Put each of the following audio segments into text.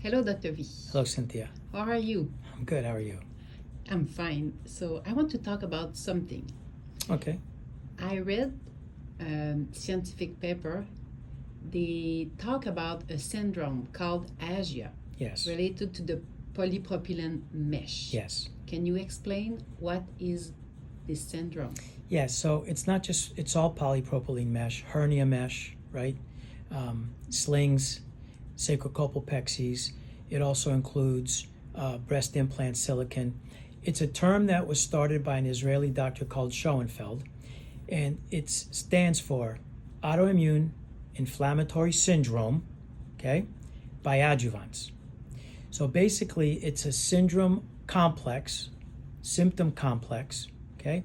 Hello, Dr. V. Hello, Cynthia. How are you? I'm good. How are you? I'm fine. So I want to talk about something. Okay. I read a scientific paper. They talk about a syndrome called ASIA Yes. related to the polypropylene mesh. Yes. Can you explain what is this syndrome? Yes. So it's not just, it's all polypropylene mesh, hernia mesh, right? Slings, sacrocolpopexies. It also includes breast implant silicone. It's a term that was started by an Israeli doctor called Schoenfeld, and it stands for autoimmune inflammatory syndrome, okay, by adjuvants. So basically, it's a syndrome complex, symptom complex, okay,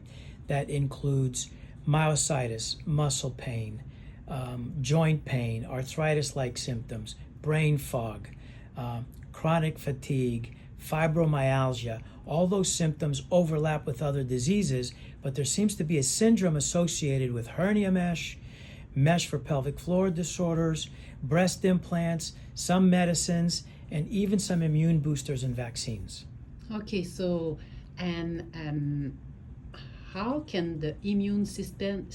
that includes myositis, muscle pain, joint pain, arthritis-like symptoms, brain fog, chronic fatigue, fibromyalgia. All those symptoms overlap with other diseases, but there seems to be a syndrome associated with hernia mesh, mesh for pelvic floor disorders, breast implants, some medicines, and even some immune boosters and vaccines. Okay, so how can the immune system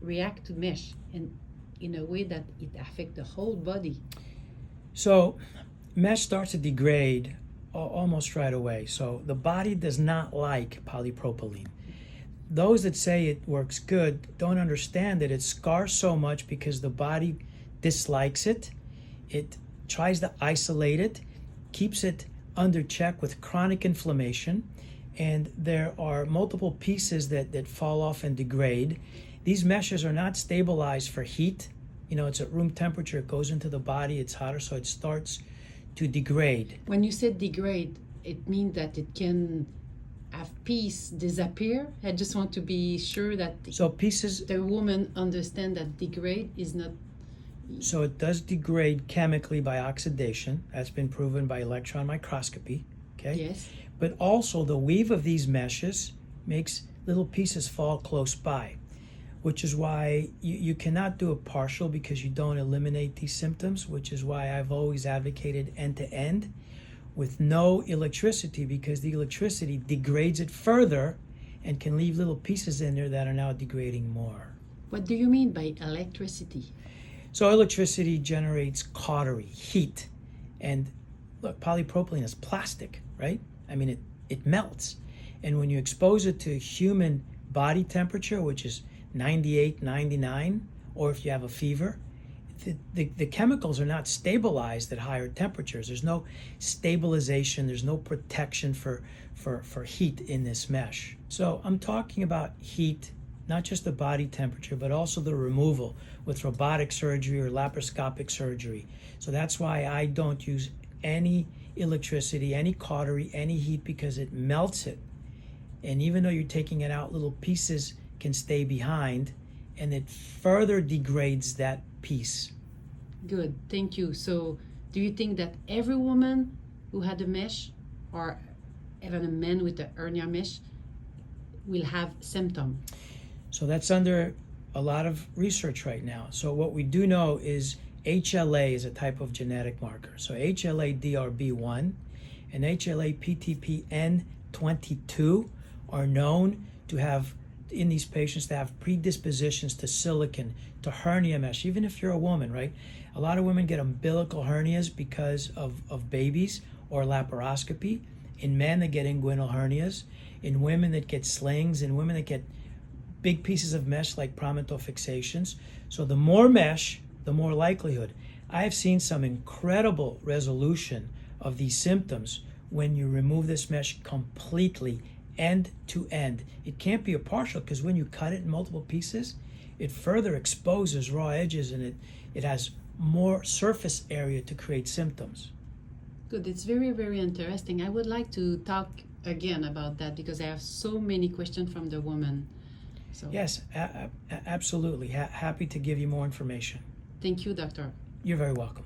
react to mesh in a way that it affects the whole body? So mesh starts to degrade almost right away. So the body does not like polypropylene. Those that say it works good don't understand that it scars so much because the body dislikes it. It tries to isolate it, keeps it under check with chronic inflammation, and there are multiple pieces that fall off and degrade. These meshes are not stabilized for heat. You know, it's at room temperature, it goes into the body, it's hotter, so it starts to degrade. When you said degrade, it means that it can have piece disappear. I just want to be sure that the woman understand that degrade is not. So it does degrade chemically by oxidation. That's been proven by electron microscopy. Okay. Yes. But also the weave of these meshes makes little pieces fall close by, which is why you cannot do a partial because you don't eliminate these symptoms, which is why I've always advocated end-to-end with no electricity, because the electricity degrades it further and can leave little pieces in there that are now degrading more. What do you mean by electricity? So electricity generates cautery, heat, and look, polypropylene is plastic, right? I mean, it melts. And when you expose it to human body temperature, which is 98, 99, or if you have a fever, the chemicals are not stabilized at higher temperatures. There's no stabilization, there's no protection for heat in this mesh. So I'm talking about heat, not just the body temperature, but also the removal with robotic surgery or laparoscopic surgery. So that's why I don't use any electricity, any cautery, any heat, because it melts it. And even though you're taking it out, little pieces can stay behind, and it further degrades that piece. Good, thank you. So do you think that every woman who had a mesh, or even a man with a hernia mesh, will have symptoms? So that's under a lot of research right now. So what we do know is HLA is a type of genetic marker. So HLA-DRB1 and HLA-PTPN22 are known to have, in these patients, to have predispositions to silicon, to hernia mesh, even if you're a woman, right? A lot of women get umbilical hernias because of babies or laparoscopy. In men, they get inguinal hernias. In women, that get slings. In women, that get big pieces of mesh like promental fixations. So the more mesh, the more likelihood. I have seen some incredible resolution of these symptoms when you remove this mesh completely, end to end. It can't be a partial, because when you cut it in multiple pieces, it further exposes raw edges, and it has more surface area to create symptoms. Good, it's very, very interesting. I would like to talk again about that because I have so many questions from the woman. So yes, absolutely. Happy to give you more information. Thank you, doctor. You're very welcome.